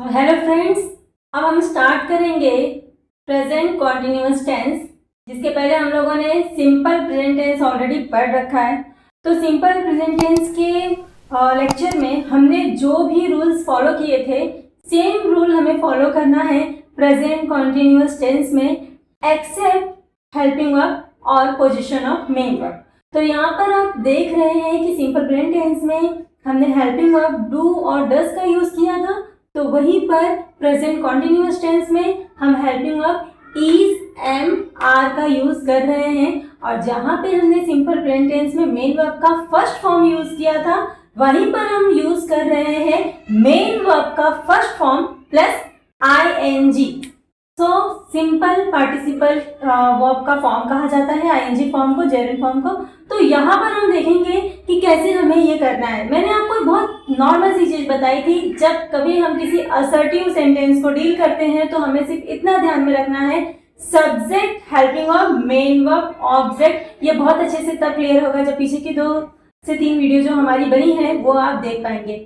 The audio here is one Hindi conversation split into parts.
हेलो फ्रेंड्स, अब हम स्टार्ट करेंगे प्रेजेंट कॉन्टिन्यूअस टेंस। जिसके पहले हम लोगों ने सिंपल प्रेजेंट टेंस ऑलरेडी पढ़ रखा है। तो सिंपल प्रेजेंट टेंस के लेक्चर में हमने जो भी रूल्स फॉलो किए थे, सेम रूल हमें फॉलो करना है प्रेजेंट कॉन्टिन्यूअस टेंस में, एक्सेप्ट हेल्पिंग वर्ब और पोजिशन ऑफ मेन वर्ब। तो यहाँ पर आप देख रहे हैं कि सिंपल प्रेजेंट टेंस में हमने हेल्पिंग वर्ब डू और डस का यूज किया था, तो वहीं पर प्रेजेंट कॉन्टिन्यूअस टेंस में हम helping verb is, am, are का यूज कर रहे हैं। और जहां पे हमने सिंपल प्रेजेंट टेंस में मेन वर्ब का फर्स्ट फॉर्म यूज किया था, वहीं पर हम यूज कर रहे हैं मेन वर्ब का first form plus ING. So simple participle verb का फॉर्म कहा जाता है आईएनजी फॉर्म को, जेरंड फॉर्म को। तो यहाँ पर हम देखेंगे कि कैसे हमें ये करना है। मैंने आपको बहुत नॉर्मल सी चीज बताई थी, जब कभी हम किसी असर्टिव सेंटेंस को डील करते हैं तो हमें सिर्फ इतना ध्यान में रखना है, subject, helping verb, main verb, object. ये बहुत अच्छे से तब क्लियर होगा जब पीछे की 2 से 3 वीडियो जो हमारी बनी है वो आप देख पाएंगे।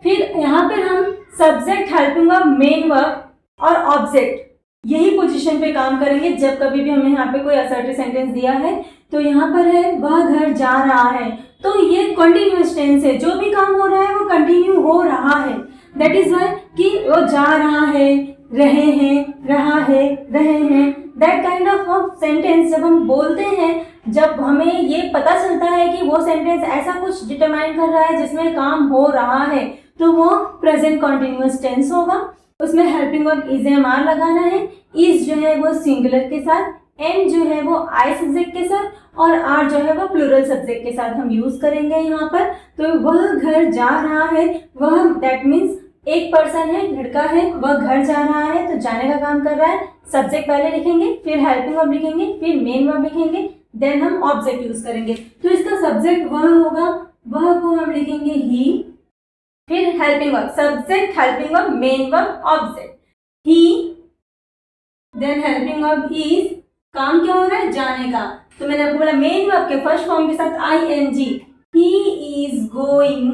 फिर यहाँ पर हम subject, helping verb, main verb और ऑब्जेक्ट यही पोजीशन पे काम करेंगे जब कभी भी हमें यहाँ पे कोई असर्टिव सेंटेंस दिया है। तो यहाँ पर है वह घर जा रहा है, तो ये कंटिन्यूअस टेंस है, जो भी काम हो रहा है वो कंटिन्यू हो रहा है। दैट इज वाई कि वो जा रहा है, रहे हैं, रहा है, रहे हैं। दैट काइंड ऑफ सेंटेंस जब हम बोलते हैं, जब हमें ये पता चलता है कि वो सेंटेंस ऐसा कुछ डिटरमाइन कर रहा है जिसमें काम हो रहा है, तो वो प्रेजेंट कॉन्टिन्यूअस टेंस होगा। उसमें helping verb is, am, are लगाना है। इज जो है वो सिंगुलर के साथ, एम जो है वो आई सब्जेक्ट के साथ और आर जो है वो प्लूरल सब्जेक्ट के साथ हम यूज करेंगे यहाँ पर। तो वह घर जा रहा है, वह दैट मीन्स एक पर्सन है, लड़का है, वह घर जा रहा है, तो जाने का काम कर रहा है। सब्जेक्ट पहले लिखेंगे, फिर हेल्पिंग वर्ब लिखेंगे, फिर मेन वर्ब लिखेंगे, देन हम ऑब्जेक्ट यूज करेंगे। तो इसका सब्जेक्ट वह होगा, वह को हम लिखेंगे ही। फिर helping verb, subject, helping verb, main verb, object. He, then helping verb is, काम क्या हो रहा है, जाने का। तो मैंने आपको बोला मेन वर्ब के फर्स्ट फॉर्म के साथ ING, he is going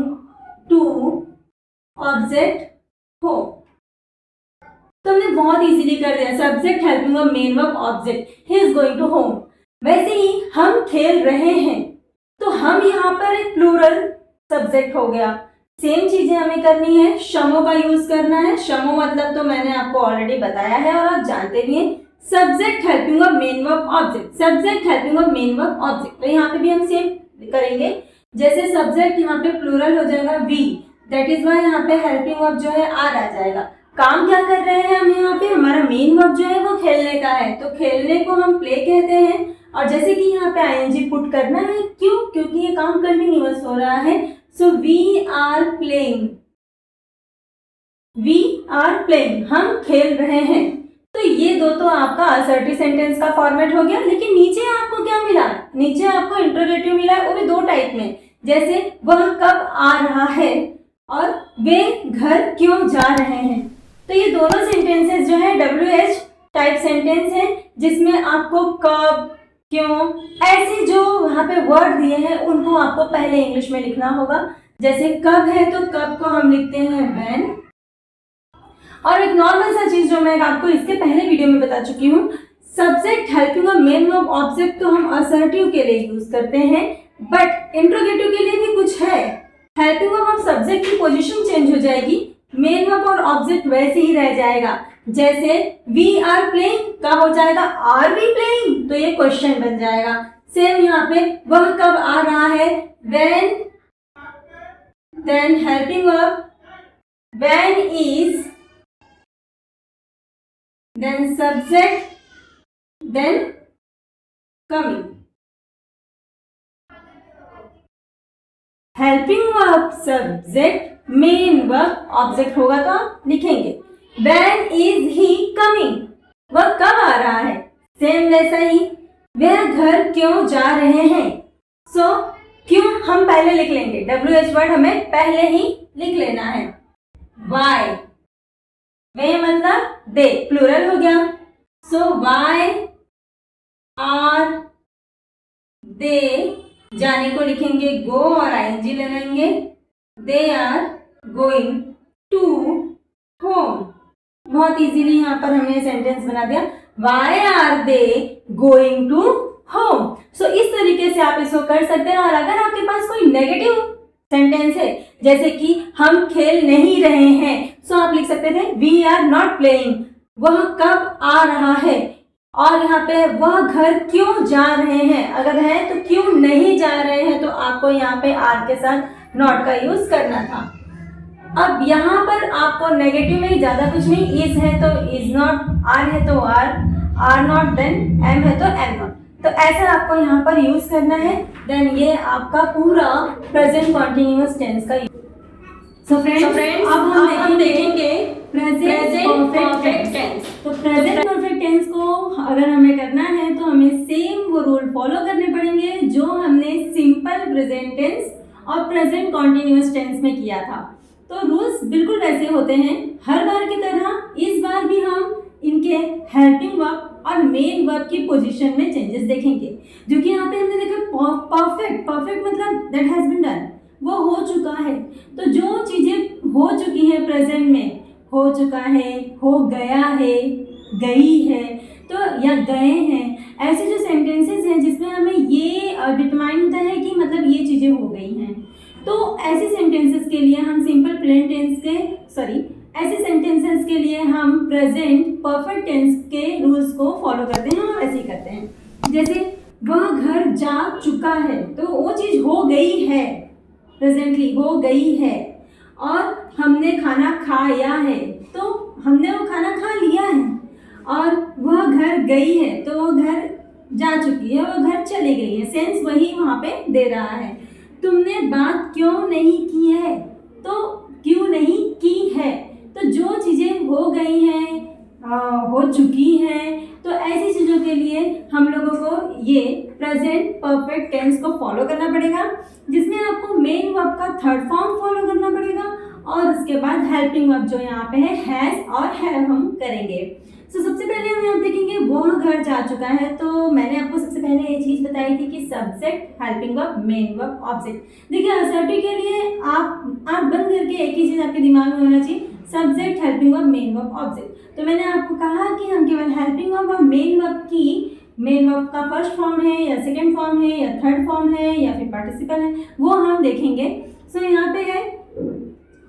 to, object home. तो हमने बहुत इजीली कर दिया, subject, helping verb, main verb, object. He is going to home. वैसे ही हम खेल रहे हैं, तो हम यहाँ पर एक प्लूरल सब्जेक्ट हो गया। सेम चीजें हमें करनी है, शमो का यूज करना है। शमो मतलब तो मैंने आपको ऑलरेडी बताया है और आप जानते भी हैं, subject, helping verb, main verb, object, subject, helping verb, main verb, object. तो यहाँ पे भी हम सेम करेंगे। जैसे सब्जेक्ट यहाँ पे प्लूरल हो जाएगा वी, दैट इज वाई यहाँ पे हेल्पिंग वर्ब जो है आर आ जाएगा। काम क्या कर रहे हैं हम यहाँ पे, हमारा मेन वर्ब जो है वो खेलने का है, तो खेलने को हम प्ले कहते हैं। और जैसे कि यहाँ पे आईएनजी पुट करना है, क्यों, क्योंकि ये काम कंटिन्यूअस हो रहा है। So we are playing, we are playing, हम खेल रहे हैं। तो ये दो तो आपका असर्टिव सेंटेंस का फॉर्मेट हो गया। लेकिन नीचे आपको क्या मिला, नीचे आपको इंटरोगेटिव मिला है, वो भी 2 टाइप में। जैसे वह कब आ रहा है और वे घर क्यों जा रहे हैं। तो ये दोनों सेंटेंसेस जो है WH टाइप सेंटेंस है, जिसमें आपको कब, क्यों, ऐसे जो वहां पे वर्ड दिए हैं उनको आपको पहले इंग्लिश में लिखना होगा। जैसे कब है तो कब को हम लिखते हैं व्हेन। और एक नॉर्मल सा चीज जो मैं आपको इसके पहले वीडियो में बता चुकी हूँ, subject, helping verb, main verb, object तो हम असर्टिव के लिए यूज करते हैं, बट इंट्रोगेटिव के लिए भी कुछ है। हेल्पिंग वर्ब और सब्जेक्ट की पोजीशन चेंज हो जाएगी, मेन वर्ब और ऑब्जेक्ट वैसे ही रह जाएगा। जैसे वी आर प्लेइंग का हो जाएगा आर वी प्लेइंग, तो ये क्वेश्चन बन जाएगा। सेम यहाँ पे वह कब आ रहा है, when, then helping verb when is, then subject, then coming. Helping verb subject, main verb object होगा तो आप लिखेंगे व्हेन इज ही कमिंग, वह कब आ रहा है। सेम वैसा ही वह घर क्यों जा रहे हैं। सो क्यों हम पहले लिख लेंगे, WH वर्ड हमें पहले ही लिख लेना है। वाई, वे मतलब दे, प्लूरल हो गया। सो वाई आर दे, जाने को लिखेंगे गो और आईएनजी लगाएंगे। They are going to home. बहुत इजीली यहाँ पर हमने सेंटेंस बना दिया, why are they going to home. So इस तरीके से आप इसको कर सकते हैं। और अगर आपके पास कोई नेगेटिव सेंटेंस है जैसे कि हम खेल नहीं रहे हैं, सो आप लिख सकते थे वी आर नॉट प्लेइंग। वह कब आ रहा है, और यहाँ पे वह घर क्यों जा रहे हैं, अगर है तो क्यों नहीं जा रहे हैं, तो आपको यहाँ पे आर के साथ नॉट का यूज करना था। अब यहाँ पर आपको नेगेटिव में ज्यादा कुछ नहीं, इज है तो इज नॉट, आर है तो आर नॉट, देन एम है तो एम नॉट, तो ऐसा आपको यहाँ पर यूज करना है। देन ये आपका पूरा प्रेजेंट कॉन्टिन्यूअस टेंस का। सो फ्रेंड्स अब हम देखेंगे प्रेजेंट परफेक्ट टेंस। तो प्रेजेंट परफेक्ट टेंस को अगर हमें करना है तो हमें सेम वो रूल फॉलो करने पड़ेंगे जो हमने सिंपल प्रेजेंट टेंस और प्रेजेंट कॉन्टिन्यूअस टेंस में किया था। तो रूल्स बिल्कुल वैसे होते हैं हर बार की तरह। इस बार भी हम इनके हेल्पिंग वर्ब और मेन वर्ब की पोजीशन में चेंजेस देखेंगे, जो कि यहाँ पे हमने देखा परफेक्ट मतलब दैट हैज बीन डन, वो हो चुका है। तो जो चीजें हो चुकी हैं प्रेजेंट में, हो चुका है, हो गया है, गई है, तो या गए हैं, ऐसे जो सेंटेंसेस हैं जिसमें हमें ये डिटरमाइन होता है कि मतलब ये चीजें हो गई हैं, तो ऐसे सेंटेंसेस के लिए हम सिंपल प्रेजेंट टेंस के ऐसे सेंटेंसेस के लिए हम प्रेजेंट परफेक्ट टेंस के रूल्स को फॉलो करते हैं और ऐसे ही करते हैं। जैसे वह घर जा चुका है, तो वो चीज हो गई है, प्रेजेंटली हो गई है। और हमने खाना खाया है, तो हमने वो खाना खा लिया है। और वह घर गई है, तो वो घर जा चुकी है, वो घर चली गई है, सेंस वही वहाँ पे दे रहा है। तुमने बात क्यों नहीं की है, तो क्यों नहीं की है, तो जो चीज़ें हो गई हैं, हो चुकी हैं, तो ऐसी चीज़ों के लिए हम लोगों को ये प्रेजेंट परफेक्ट टेंस को फॉलो करना पड़ेगा, जिसमें आपको मेन वर्ब का थर्ड फॉर्म फॉलो करना पड़ेगा और उसके बाद हेल्पिंग वर्ब जो यहाँ पे है हैज और हैव हम करेंगे। सो सबसे पहले हम यहाँ देखेंगे वो घर जा चुका है। तो मैंने आपको सबसे पहले ये चीज़ बताई थी कि subject, helping verb, main verb, object. देखिए असर्टिव के लिए आप बंद करके एक ही चीज़ आपके दिमाग में होना चाहिए, subject, helping verb, main verb, object. तो मैंने आपको कहा कि हम केवल हेल्पिंग वर्ब और मेन वर्ब का फर्स्ट फॉर्म है या सेकेंड फॉर्म है या थर्ड फॉर्म है या फिर पार्टिसिपल है, वो हम देखेंगे। सो यहाँ पे है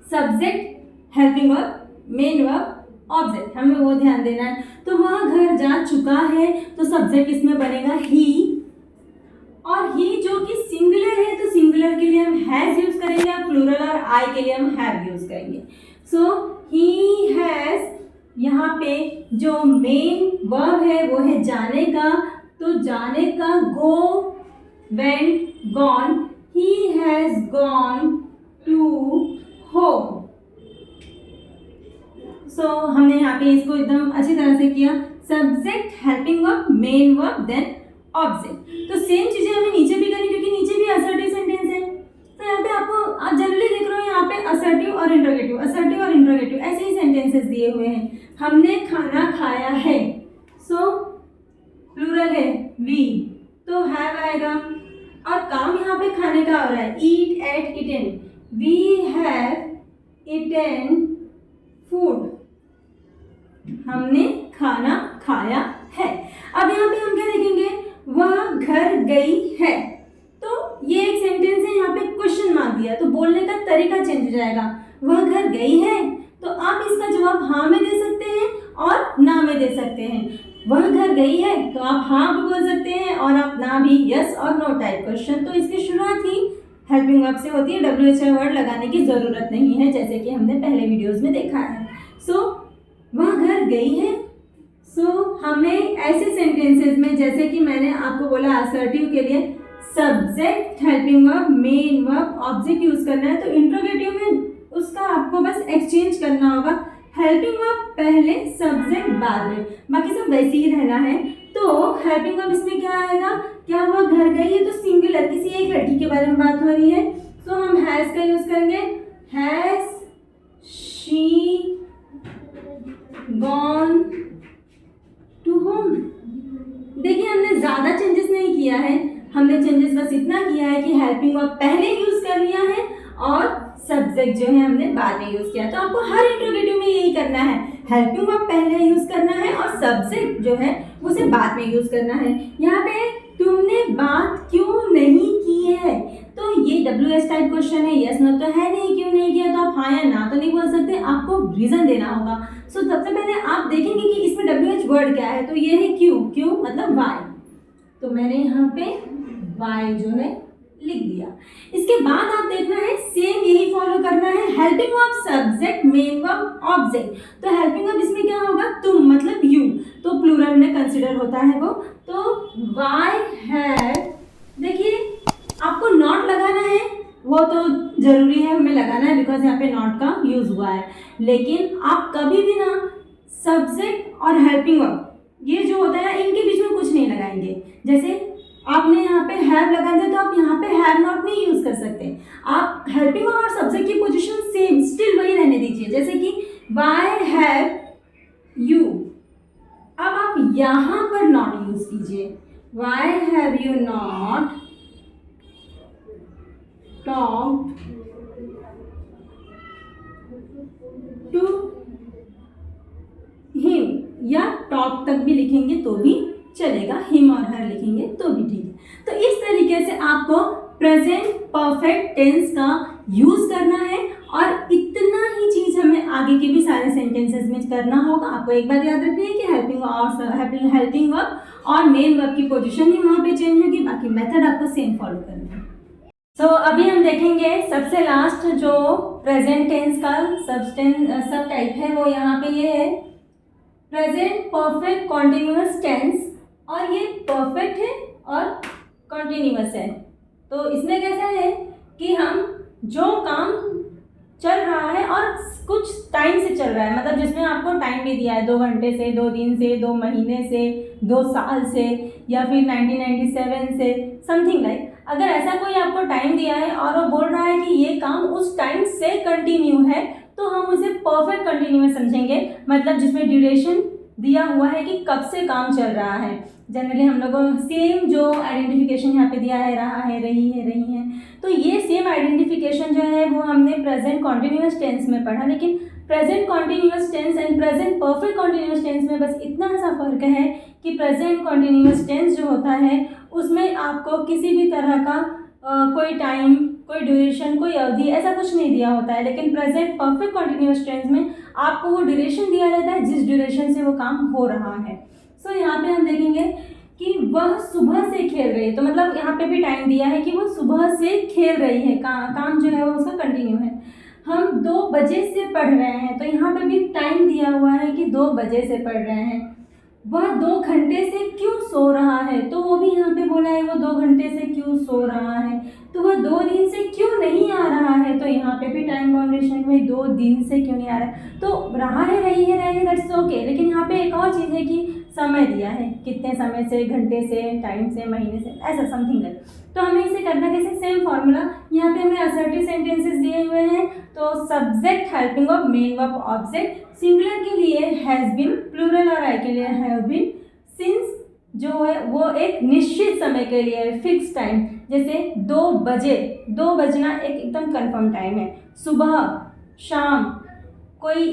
subject, helping verb, main verb, object, हमें वो ध्यान देना है। तो वह घर जा चुका है, तो सब्जेक्ट इसमें बनेगा ही, और ही जो कि सिंगुलर है तो सिंगुलर के लिए हम हैज यूज करेंगे और प्लूरल और आई के लिए हम हैव यूज करेंगे। सो ही हैज, यहाँ पे जो मेन वर्ब है वो है जाने का, तो जाने का go, went, gone, he has gone to home. So हमने यहाँ पे इसको एकदम अच्छी तरह से किया, subject, helping verb, main verb, then object. तो सेम चीजें हमें नीचे भी करनी, क्योंकि नीचे भी असर्टिव सेंटेंस है। तो यहाँ पे आप जनरली देख रहे हो यहाँ पे असर्टिव और इंट्रोगेटिव ऐसे ही सेंटेंसेस दिए हुए हैं। हमने खाना खाया है, सो प्लूरल है वी, तो हैव आएगा, और काम यहाँ पे खाने का हो रहा है, eat, ate, eaten, we have eaten food, हमने खाना खाया है। अब यहाँ पे हम क्या देखेंगे, वह घर गई है, तो ये एक सेंटेंस है, यहाँ पे क्वेश्चन मार्क दिया, तो बोलने का तरीका चेंज हो जाएगा। वह घर गई है, तो आप इसका जवाब हाँ में दे सकते हैं और ना में दे सकते हैं। वह घर गई है, तो आप हाँ भी बोल सकते हैं और आप ना भी, यस और नो टाइप क्वेश्चन। तो इसकी शुरुआत ही हेल्पिंग वर्ब से होती है, WH वर्ड लगाने की ज़रूरत नहीं है, जैसे कि हमने पहले वीडियोज़ में देखा है। सो वह घर गई है, सो हमें ऐसे सेंटेंसेस में, जैसे कि मैंने आपको बोला असर्टिव के लिए subject, helping verb, main verb, object use करना है। तो इंट्रोगेटिव में उसका आपको बस एक्सचेंज करना होगा, हेल्पिंग वर्ब पहले, सब्जेक्ट बाद में, बाकी सब वैसे ही रहना है। तो हेल्पिंग वर्ब इसमें क्या आएगा, क्या वह घर गई है, तो सिंगुलर, किसी एक लड़की के बारे में बात हो रही है, तो हम हैज का यूज करेंगे, has she gone to home. देखिए हमने ज्यादा चेंजेस नहीं किया है, हमने चेंजेस बस इतना किया है कि हेल्पिंग वर्ब पहले यूज कर लिया है और सब्जेक्ट जो है हमने बाद में यूज किया। तो आपको हर इंट्रोगेटिव में यही करना है, हेल्पिंग वर्ब पहले यूज करना है और सब्जेक्ट जो है उसे बाद में यूज करना है। यहाँ पे तुमने बात क्यों नहीं की है, तो ये WH टाइप क्वेश्चन है, यस नो तो है नहीं, क्यों नहीं किया तो आप हाँ या ना तो नहीं बोल सकते, आपको रीजन देना होगा। सो सबसे पहले आप देखेंगे कि इसमें WH वर्ड क्या है, तो ये है क्यों, क्यों मतलब वाई, तो मैंने यहाँ पे वाई जो है लिख दिया। इसके बाद आप देखना है सेम यही फॉलो करना है, helping verb subject main verb object. तो हेल्पिंग वर्ब इसमें क्या होगा, तुम मतलब यू, तो प्लूरल में कंसिडर होता है वो। तो वाई हैव, देखिए आपको नॉट लगाना है, वो तो जरूरी है हमें लगाना है बिकॉज यहाँ पे नॉट का यूज हुआ है, लेकिन आप कभी भी ना सब्जेक्ट और हेल्पिंग वर्ब ये जो होता है इनके बीच में कुछ नहीं लगाएंगे। जैसे आपने यहाँ पे हैव लगा दिया तो आप यहाँ पे हैव नॉट नहीं यूज कर सकते, आप हेल्पिंग वर्ब और सब्जेक्ट की पोजीशन सेम स्टिल वही रहने दीजिए। जैसे कि वाई हैव यू, अब आप यहाँ पर नॉट यूज कीजिए, why have you not talked to him, या टॉक तक भी लिखेंगे तो भी चलेगा, हिम और हर लिखेंगे तो भी ठीक है। तो इस तरीके से आपको प्रेजेंट परफेक्ट टेंस का यूज करना है और इतना ही चीज हमें आगे के भी सारे सेंटेंसेस में करना होगा। आपको एक बात याद रखनी है कि हेल्पिंग वर्ब और मेन वर्ब की पोजीशन ही वहाँ पे चेंज होगी, बाकी मेथड आपको सेम फॉलो करना है। सो अभी हम देखेंगे सबसे लास्ट जो प्रेजेंट टेंस का सब टाइप है, वो यहाँ पे ये है प्रेजेंट परफेक्ट कॉन्टिन्यूअस टेंस, और ये परफेक्ट है और कॉन्टिन्यूअस है। तो इसमें कैसा है कि हम जो काम चल रहा है और कुछ टाइम से चल रहा है, मतलब जिसमें आपको टाइम भी दिया है 2 घंटे से, 2 दिन से, 2 महीने से, 2 साल से, या फिर 1997 से, समथिंग लाइक अगर ऐसा कोई आपको टाइम दिया है और वो बोल रहा है कि ये काम उस टाइम से कंटिन्यू है, तो हम उसे परफेक्ट कंटिन्यूअस समझेंगे, मतलब जिसमें ड्यूरेशन दिया हुआ है कि कब से काम चल रहा है। जनरली हम लोगों सेम जो आइडेंटिफिकेशन यहाँ पे दिया है, रहा है, रही है, तो ये सेम आइडेंटिफिकेशन जो है वो हमने प्रेजेंट कॉन्टिन्यूअस टेंस में पढ़ा, लेकिन present continuous tense and present perfect continuous tense में बस इतना सा फर्क है कि प्रेजेंट कॉन्टिन्यूअस टेंस जो होता है उसमें आपको किसी भी तरह का कोई टाइम, कोई ड्यूरेशन, कोई अवधि ऐसा कुछ नहीं दिया होता है, लेकिन प्रेजेंट परफेक्ट कॉन्टिन्यूअस टेंस में आपको वो ड्यूरेशन दिया रहता है जिस ड्यूरेशन से वो काम हो रहा है। सो यहाँ पे हम देखेंगे कि वह सुबह से खेल रही है, तो मतलब यहाँ पे भी टाइम दिया है कि वो सुबह से खेल रही है, काम जो है वो उसका कंटिन्यू है। हम 2 बजे से पढ़ रहे हैं, तो यहाँ पे भी टाइम दिया हुआ है कि 2 बजे से पढ़ रहे हैं। वह 2 घंटे से क्यों सो रहा है, तो वो भी यहाँ पे बोला है वो 2 घंटे से क्यों सो रहा है। तो वह 2 दिन से क्यों नहीं आ रहा है, तो यहाँ पे भी टाइम बाउंडेशन में 2 दिन से क्यों नहीं आ रहा है, तो रहा है, रही है, दैट्स ओके, लेकिन यहाँ पे एक और चीज़ है कि समय दिया है, कितने समय से, घंटे से, टाइम से, महीने से, ऐसा समथिंग लाइक। तो हमें इसे करना कैसे, सेम फॉर्मूला। यहाँ पे हमें असर्टिव सेंटेंसेस दिए हुए हैं, तो subject helping verb main verb object, singular के लिए हैज बीन, प्लूरल और आई के लिए हैव बीन, सिंस जो है वो एक निश्चित समय के लिए है, फिक्स टाइम, जैसे 2 बजे, 2 बजना एक एकदम कंफर्म टाइम है, सुबह, शाम, कोई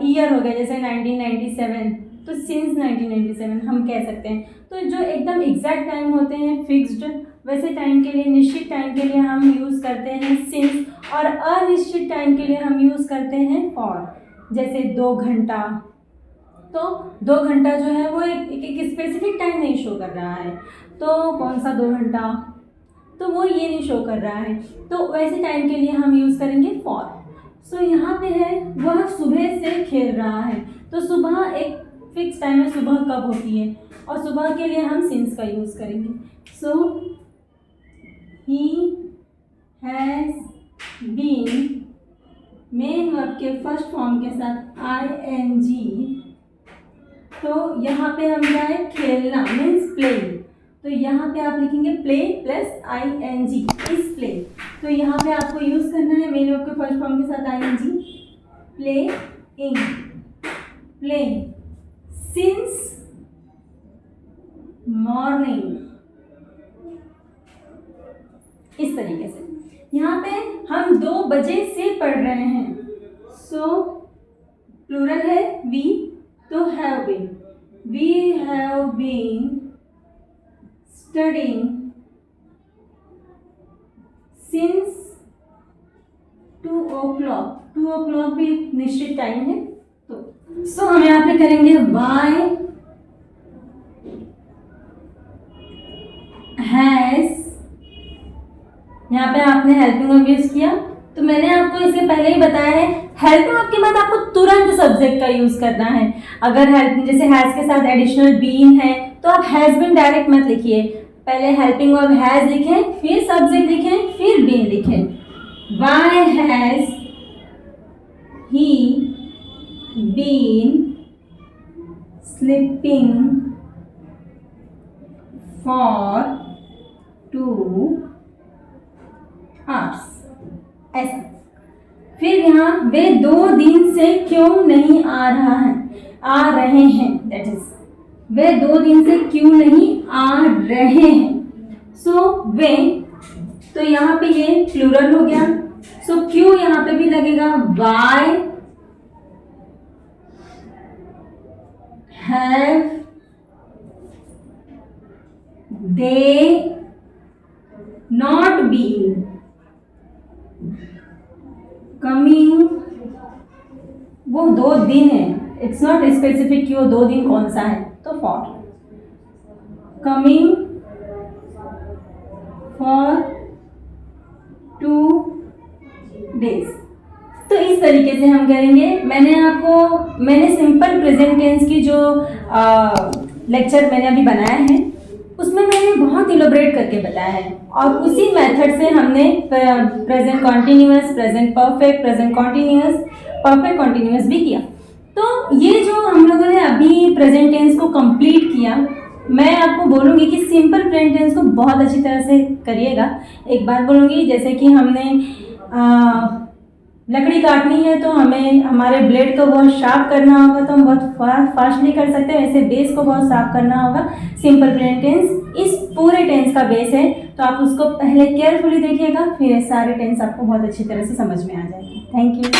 ईयर हो गया जैसे 1997, तो सिंस 1997 हम कह सकते हैं। तो जो एकदम एग्जैक्ट टाइम होते हैं फिक्स्ड, वैसे टाइम के लिए, निश्चित टाइम के लिए हम यूज़ करते हैं सिंस, और अनिश्चित टाइम के लिए हम यूज़ करते हैं फॉर, जैसे 2 घंटा। तो 2 घंटा जो है वो एक स्पेसिफिक टाइम नहीं शो कर रहा है, तो कौन सा 2 घंटा, तो वो ये नहीं शो कर रहा है, तो वैसे टाइम के लिए हम यूज़ करेंगे फॉर। सो यहाँ पे है वह सुबह से खेल रहा है, तो सुबह एक फिक्स टाइम है, सुबह कब होती है, और सुबह के लिए हम सिंस का यूज़ करेंगे। So he has been, main verb के फर्स्ट फॉर्म के साथ ING, तो यहाँ पे हम क्या है, खेलना मीन्स प्ले, तो यहाँ पे आप लिखेंगे प्ले प्लस ING, इस प्ले, तो यहाँ पे आपको यूज़ करना है मेन वर्ब के फर्स्ट फॉर्म के साथ ING, play in, playing, since morning, इस तरीके से। यहाँ पे हम 2 बजे से पढ़ रहे हैं, सो प्लूरल है वी, तो have been, we have been studying since 2 o'clock। 2 o'clock भी एक निश्चित टाइम है, तो सो हम यहाँ पे करेंगे वाई हैज, यहाँ पे आपने हेल्पिंग वर्ब यूज किया, तो मैंने आपको इससे पहले ही बताया है हेल्पिंग वर्ब के बाद आपको तुरंत सब्जेक्ट का यूज करना है। अगर हेल्प जैसे हैज के साथ एडिशनल बीन है तो आप हैज बीन डायरेक्ट मत लिखिए, पहले हेल्पिंग वर्ब हैज लिखें, फिर सब्जेक्ट लिखें, फिर बीन लिखें। Why has he been sleeping for 2 hours? ऐसा। फिर यहाँ वे 2 दिन से क्यों नहीं आ रहे हैं, दैट इज वे 2 दिन से क्यों नहीं आ रहे हैं। सो वे, तो यहाँ पे ये प्लूरल हो गया, सो क्यों यहाँ पे भी लगेगा, why have they not been coming, वो 2 दिन है, इट्स नॉट स्पेसिफिक कि वो 2 दिन कौन सा है, तो फॉर कमिंग फॉर 2 days। तो इस तरीके से हम करेंगे। मैंने सिंपल प्रेजेंट टेंस की जो लेक्चर मैंने अभी बनाया है उसमें मैंने बहुत इलोबरेट करके बताया है, और उसी मेथड से हमने present continuous, present perfect, present continuous, perfect continuous भी किया। तो ये जो हम लोगों ने अभी प्रेजेंट टेंस को कंप्लीट किया, मैं आपको बोलूँगी कि सिंपल प्रेजेंट टेंस को बहुत अच्छी तरह से करिएगा। एक बात बोलूँगी, जैसे कि हमने लकड़ी काटनी है तो हमें हमारे ब्लेड को बहुत शार्प करना होगा, तो हम बहुत फास्ट नहीं कर सकते, वैसे बेस को बहुत शार्प करना होगा। सिंपल प्रेजेंट टेंस इस पूरे टेंस का बेस है, तो आप उसको पहले केयरफुली देखिएगा, फिर सारे टेंस आपको बहुत अच्छी तरह से समझ में आ जाएंगे। Thank you.